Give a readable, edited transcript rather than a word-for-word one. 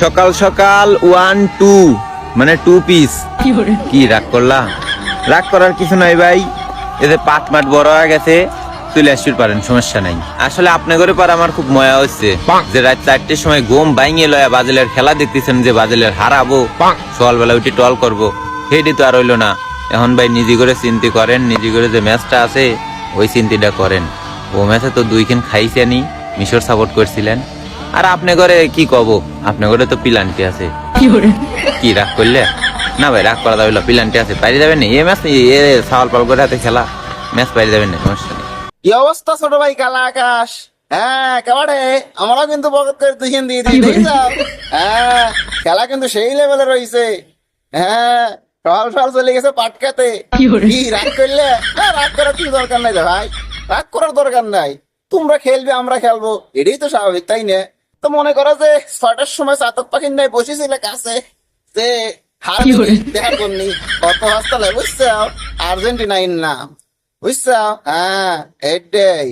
সকাল সকাল 1-2 মানে 2 পিস। কি রাগ করলা? রাগ করার কিছু নাই ভাই, এতে পাট মাঠ বড় হয়ে গেছে, চলে আসতে পারেন, সমস্যা নাই। আসলে আপনি করে পার আমার খুব মজা হচ্ছে যে রাত 4টের সময় ঘুম ভাঙিয়ে লয়া বাজেলের খেলা দেখতেছেন, যে বাজেলের হারাবো, সকালবেলা উঠে টল করবো, সেটি তো আর হইলো না। এখন ভাই নিজে করে চিন্তা করেন, নিজে করে যে ম্যাচটা আছে ওই চিন্তাটা করেন। ও ম্যাচে তো 2 খাইছেনি, মিশর সাপোর্ট করছিলেন। আর আপনি করে কি কব, আপনি করে তো পিলান্টি আছে। কি রাগ করলে? না ভাই রাগ করা যাবে না, পিলান্টি আছে, পাইরে যাবেন না। এ ম্যাচ এ সাওয়াল পাল করে হাতে খেলা, ম্যাচ পাইরে যাবেন না, সমস্যা নেই। কি অবস্থা ছোট ভাই কালা আকাশ? হ্যাঁ কেবারে আমরাও কিন্তু পকেট করে দুইখান দিয়ে দিই, দেখি যাও। হ্যাঁ খেলা কিন্তু সেই লেভেলে রয়েছে। হ্যাঁ সকাল সকাল চলে গেছে পাটকাতে। কি রাগ করলে? না রাগ করার কি দরকার নাই রে ভাই, রাগ করার দরকার নাই। তোমরা খেলবে আমরা খেলবো, এটাই তো স্বাভাবিক, তাই না? তো মনে করো যে 6টার সময় চাতক পাখির নাই বসেছিল কাছে, যে হার দেখা করনি কত হাসতালে, বুঝছো? আর্জেন্টিনা ইন না, বুঝছো? হ্যাঁ এটাই।